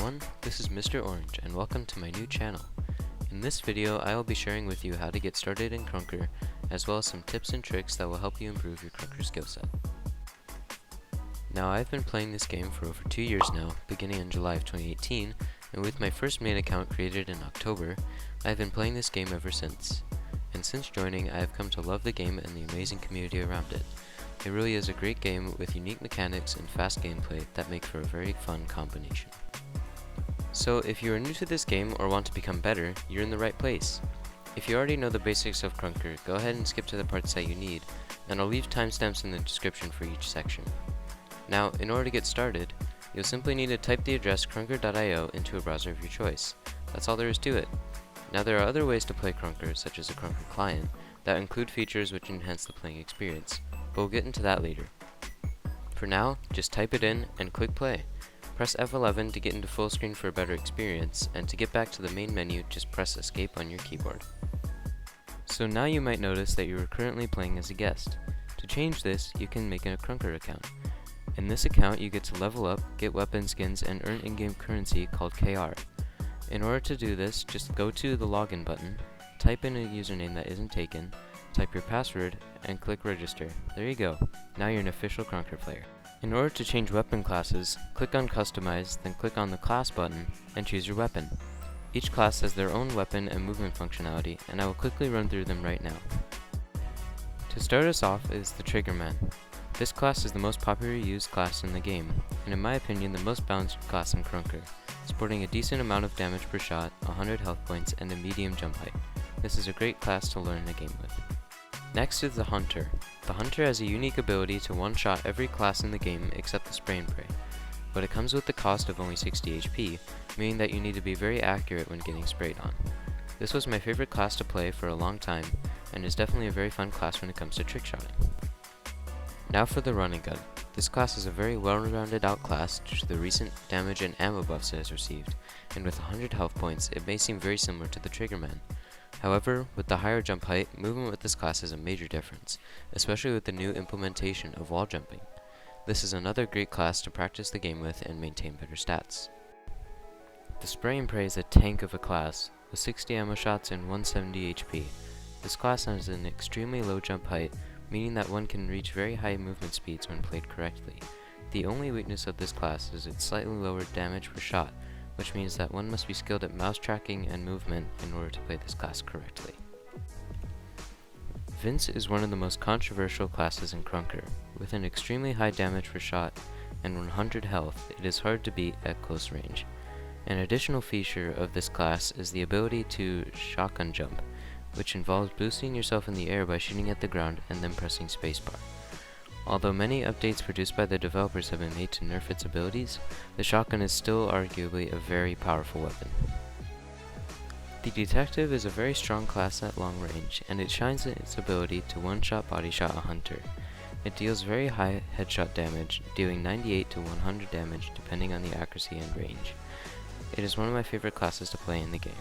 everyone, this is Mr. Orange and welcome to my new channel. In this video I will be sharing with you how to get started in Krunker, as well as some tips and tricks that will help you improve your Krunker skill set. Now I've been playing this game for over 2 years now, beginning in July of 2018, and with my first main account created in October, I've been playing this game ever since. And since joining, I have come to love the game and the amazing community around it. It really is a great game with unique mechanics and fast gameplay that make for a very fun combination. So if you are new to this game or want to become better, you're in the right place. If you already know the basics of Krunker, go ahead and skip to the parts that you need, and I'll leave timestamps in the description for each section. Now, in order to get started, you'll simply need to type the address krunker.io into a browser of your choice. That's all there is to it. Now there are other ways to play Krunker, such as a Krunker client, that include features which enhance the playing experience, but we'll get into that later. For now, just type it in and click play. Press F11 to get into full screen for a better experience, and to get back to the main menu, just press escape on your keyboard. So now you might notice that you are currently playing as a guest. To change this, you can make a Krunker account. In this account, you get to level up, get weapon skins, and earn in-game currency called KR. In order to do this, just go to the login button, type in a username that isn't taken, type your password, and click register. There you go. Now you're an official Krunker player. In order to change weapon classes, click on Customize, then click on the Class button, and choose your weapon. Each class has their own weapon and movement functionality, and I will quickly run through them right now. To start us off is the Triggerman. This class is the most popularly used class in the game, and in my opinion the most balanced class in Krunker, sporting a decent amount of damage per shot, 100 health points, and a medium jump height. This is a great class to learn the game with. Next is the Hunter. The Hunter has a unique ability to one-shot every class in the game except the Spray and Pray, but it comes with the cost of only 60 HP, meaning that you need to be very accurate when getting sprayed on. This was my favorite class to play for a long time, and is definitely a very fun class when it comes to trickshotting. Now for the Running Gun. This class is a very well-rounded out class due to the recent damage and ammo buffs it has received, and with 100 health points it may seem very similar to the Triggerman. However, with the higher jump height, movement with this class is a major difference, especially with the new implementation of wall jumping. This is another great class to practice the game with and maintain better stats. The Spray and Pray is a tank of a class, with 60 ammo shots and 170 HP. This class has an extremely low jump height, meaning that one can reach very high movement speeds when played correctly. The only weakness of this class is its slightly lower damage per shot, which means that one must be skilled at mouse tracking and movement in order to play this class correctly. Vince is one of the most controversial classes in Krunker. With an extremely high damage per shot and 100 health, it is hard to beat at close range. An additional feature of this class is the ability to shotgun jump, which involves boosting yourself in the air by shooting at the ground and then pressing spacebar. Although many updates produced by the developers have been made to nerf its abilities, the shotgun is still arguably a very powerful weapon. The Detective is a very strong class at long range, and it shines in its ability to one-shot body shot a hunter. It deals very high headshot damage, dealing 98 to 100 damage depending on the accuracy and range. It is one of my favorite classes to play in the game.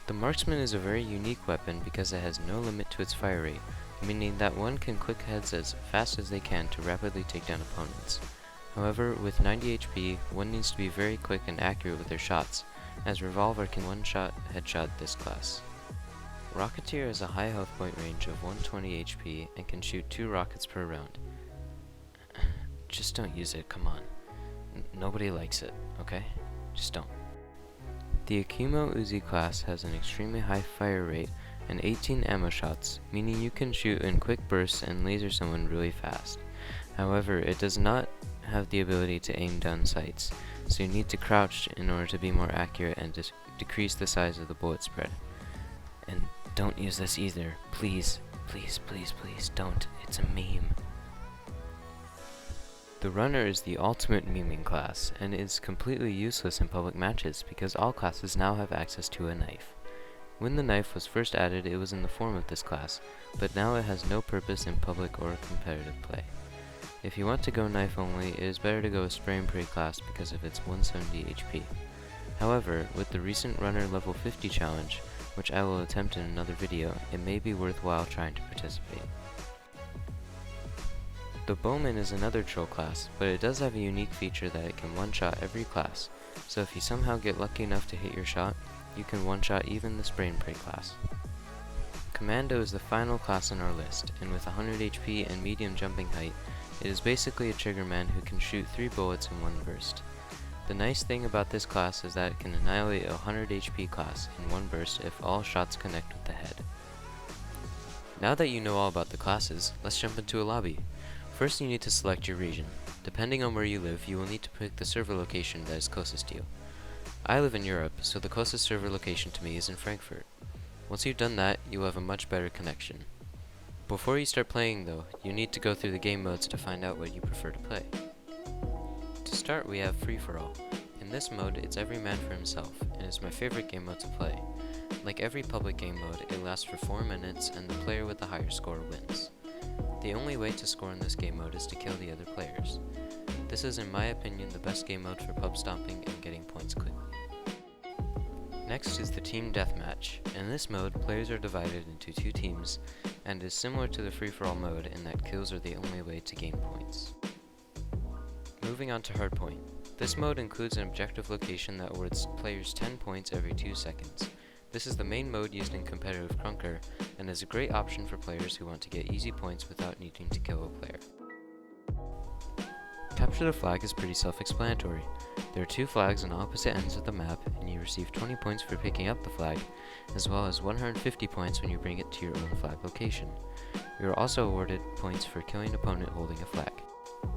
The Marksman is a very unique weapon because it has no limit to its fire rate, meaning that one can click heads as fast as they can to rapidly take down opponents. However, with 90 HP, one needs to be very quick and accurate with their shots, as Revolver can one-shot headshot this class. Rocketeer has a high health point range of 120 HP and can shoot 2 rockets per round. Just don't use it, come on. Nobody likes it, okay? Just don't. The Akimo Uzi class has an extremely high fire rate and 18 ammo shots, meaning you can shoot in quick bursts and laser someone really fast. However, it does not have the ability to aim down sights, so you need to crouch in order to be more accurate and decrease the size of the bullet spread. And don't use this either. Please, please, please, please don't. It's a meme. The Runner is the ultimate memeing class, and is completely useless in public matches because all classes now have access to a knife. When the knife was first added, it was in the form of this class, but now it has no purpose in public or competitive play. If you want to go knife only, it is better to go with Spray and Pray class because of its 170 HP. However, with the recent Runner level 50 challenge, which I will attempt in another video, it may be worthwhile trying to participate. The Bowman is another troll class, but it does have a unique feature that it can one-shot every class, so if you somehow get lucky enough to hit your shot, you can one-shot even the Spray and Pray class. Commando is the final class on our list, and with 100 HP and medium jumping height, it is basically a triggerman who can shoot 3 bullets in one burst. The nice thing about this class is that it can annihilate a 100 HP class in one burst if all shots connect with the head. Now that you know all about the classes, let's jump into a lobby. First you need to select your region. Depending on where you live, you will need to pick the server location that is closest to you. I live in Europe, so the closest server location to me is in Frankfurt. Once you've done that, you will have a much better connection. Before you start playing though, you need to go through the game modes to find out what you prefer to play. To start, we have free-for-all. In this mode, it's every man for himself, and it's my favorite game mode to play. Like every public game mode, it lasts for 4 minutes and the player with the higher score wins. The only way to score in this game mode is to kill the other players. This is in my opinion the best game mode for pub stomping and getting points quickly. Next is the team deathmatch. In this mode, players are divided into 2 teams, and is similar to the free-for-all mode in that kills are the only way to gain points. Moving on to hardpoint. This mode includes an objective location that awards players 10 points every 2 seconds. This is the main mode used in competitive Krunker, and is a great option for players who want to get easy points without needing to kill a player. Capture the flag is pretty self-explanatory. There are 2 flags on opposite ends of the map, and you receive 20 points for picking up the flag, as well as 150 points when you bring it to your own flag location. You are also awarded points for killing an opponent holding a flag.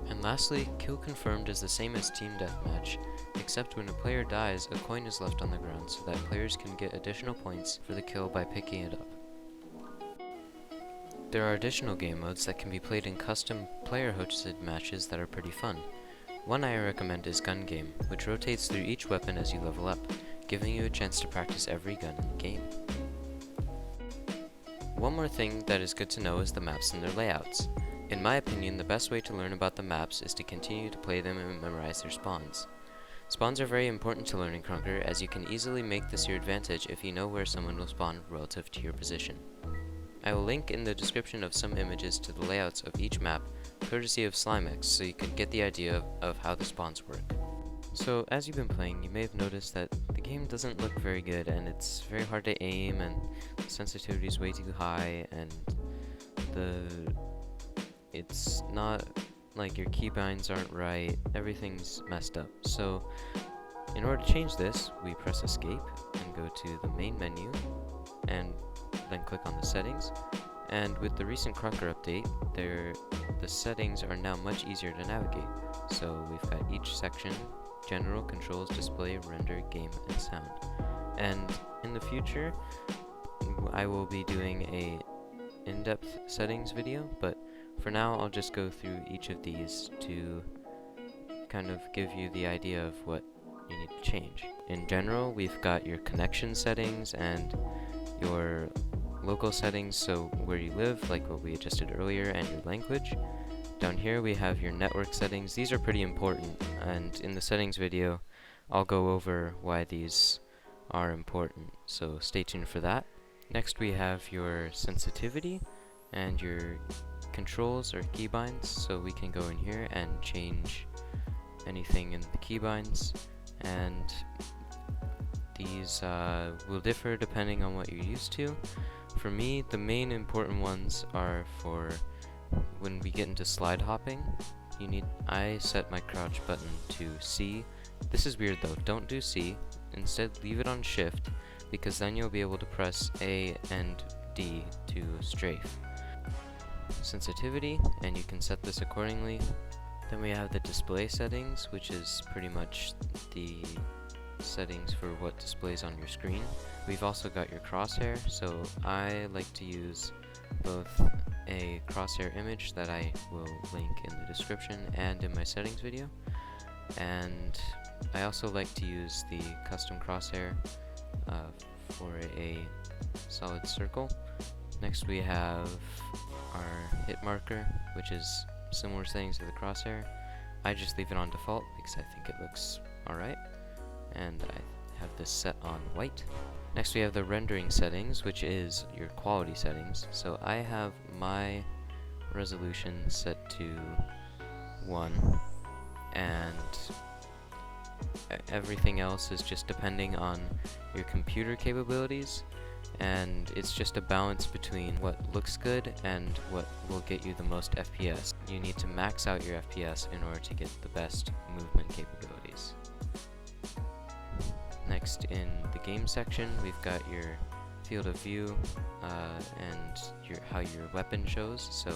And lastly, kill confirmed is the same as team deathmatch, except when a player dies, a coin is left on the ground so that players can get additional points for the kill by picking it up. There are additional game modes that can be played in custom player-hosted matches that are pretty fun. One I recommend is Gun Game, which rotates through each weapon as you level up, giving you a chance to practice every gun in the game. One more thing that is good to know is the maps and their layouts. In my opinion, the best way to learn about the maps is to continue to play them and memorize their spawns. Spawns are very important to learn in Krunker, as you can easily make this your advantage if you know where someone will spawn relative to your position. I will link in the description of some images to the layouts of each map, courtesy of Slimex, so you can get the idea of how the spawns work. So, as you've been playing, you may have noticed that the game doesn't look very good, and it's very hard to aim, and the sensitivity is way too high, and it's not like your keybinds aren't right, everything's messed up. So, in order to change this, we press escape and go to the main menu, and then click on the settings. And with the recent Krunker update, the settings are now much easier to navigate. So we've got each section: general, controls, display, render, game, and sound. And in the future, I will be doing a in-depth settings video, but for now I'll just go through each of these to kind of give you the idea of what you need to change. In general, we've got your connection settings and your local settings, so where you live, like what we adjusted earlier, and your language. Down here we have your network settings. These are pretty important, and in the settings video I'll go over why these are important, so stay tuned for that. Next we have your sensitivity and your controls or keybinds, so we can go in here and change anything in the keybinds, and these will differ depending on what you're used to. For me, the main important ones are for when we get into slide hopping. I set my crouch button to C. This is weird though, don't do C. Instead, leave it on shift, because then you'll be able to press A and D to strafe. Sensitivity, and you can set this accordingly. Then we have the display settings, which is pretty much the settings for what displays on your screen. We've also got your crosshair, so I like to use both a crosshair image that I will link in the description and in my settings video, and I also like to use the custom crosshair for a solid circle. Next we have our hit marker, which is similar settings to the crosshair. I just leave it on default because I think it looks alright, and I have this set on white. Next we have the rendering settings, which is your quality settings. So I have my resolution set to 1, and everything else is just depending on your computer capabilities, and it's just a balance between what looks good and what will get you the most FPS. You need to max out your FPS in order to get the best movement capabilities. Next, in the game section, we've got your field of view and how your weapon shows. So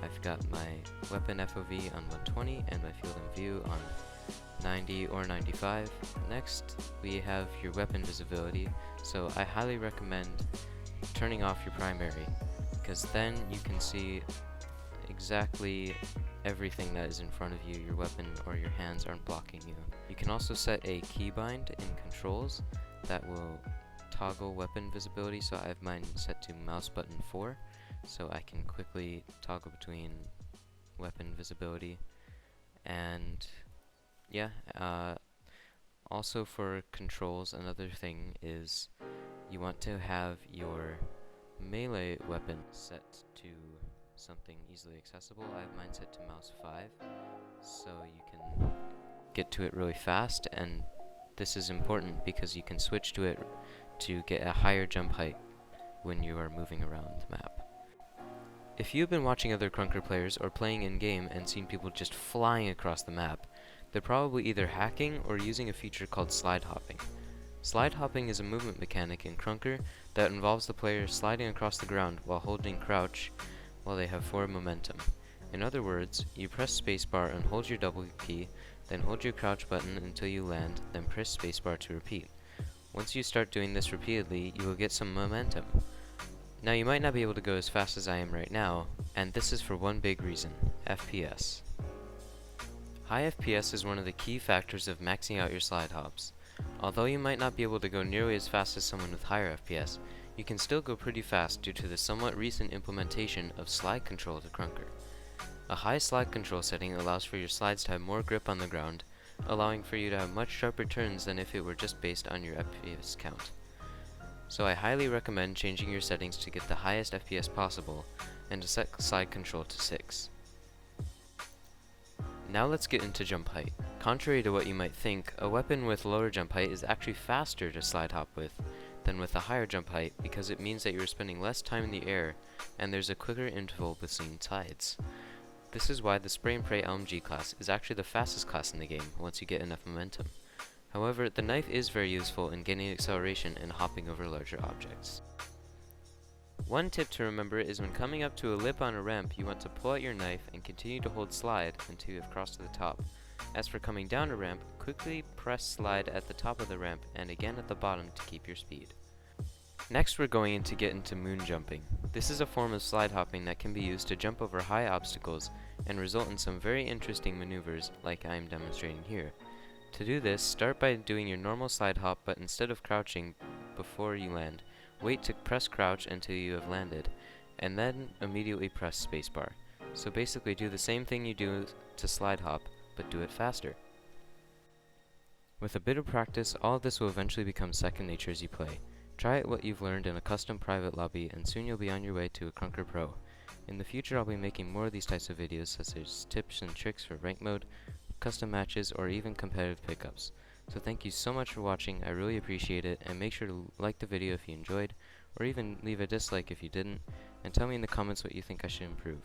I've got my weapon FOV on 120 and my field of view on 90 or 95. Next, we have your weapon visibility. So I highly recommend turning off your primary, because then you can see exactly everything that is in front of you. Your weapon or your hands aren't blocking you. You can also set a keybind in controls that will toggle weapon visibility. So I have mine set to mouse button 4, so I can quickly toggle between weapon visibility. And yeah, also for controls, another thing is you want to have your melee weapon set to something easily accessible. I have mine set to mouse 5, so you can get to it really fast, and this is important because you can switch to it to get a higher jump height when you are moving around the map. If you've been watching other Krunker players or playing in-game and seen people just flying across the map, they're probably either hacking or using a feature called Slidehopping. Slidehopping is a movement mechanic in Krunker that involves the player sliding across the ground while holding crouch while they have forward momentum. In other words, you press spacebar and hold your W key, then hold your crouch button until you land, then press spacebar to repeat. Once you start doing this repeatedly, you will get some momentum. Now, you might not be able to go as fast as I am right now, and this is for one big reason: FPS. High FPS is one of the key factors of maxing out your slide hops. Although you might not be able to go nearly as fast as someone with higher FPS, you can still go pretty fast due to the somewhat recent implementation of slide control to Krunker. A high slide control setting allows for your slides to have more grip on the ground, allowing for you to have much sharper turns than if it were just based on your FPS count. So I highly recommend changing your settings to get the highest FPS possible, and to set slide control to 6. Now let's get into jump height. Contrary to what you might think, a weapon with lower jump height is actually faster to slide hop with than with a higher jump height, because it means that you're spending less time in the air and there's a quicker interval between sides. This is why the Spray and Pray LMG class is actually the fastest class in the game once you get enough momentum. However, the knife is very useful in gaining acceleration and hopping over larger objects. One tip to remember is when coming up to a lip on a ramp, you want to pull out your knife and continue to hold slide until you have crossed to the top. As for coming down a ramp, quickly press slide at the top of the ramp and again at the bottom to keep your speed. Next, we're going to get into Moonjumping. This is a form of slide hopping that can be used to jump over high obstacles and result in some very interesting maneuvers like I am demonstrating here. To do this, start by doing your normal slide hop, but instead of crouching before you land, wait to press crouch until you have landed, and then immediately press spacebar. So basically do the same thing you do to slide hop, but do it faster. With a bit of practice, all of this will eventually become second nature as you play. Try what you've learned in a custom private lobby, and soon you'll be on your way to a Krunker Pro. In the future, I'll be making more of these types of videos, such as tips and tricks for rank mode, custom matches, or even competitive pickups. So thank you so much for watching, I really appreciate it, and make sure to like the video if you enjoyed, or even leave a dislike if you didn't, and tell me in the comments what you think I should improve.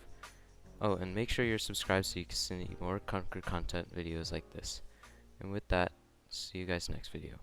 Oh, and make sure you're subscribed so you can see more Krunker content videos like this. And with that, see you guys next video.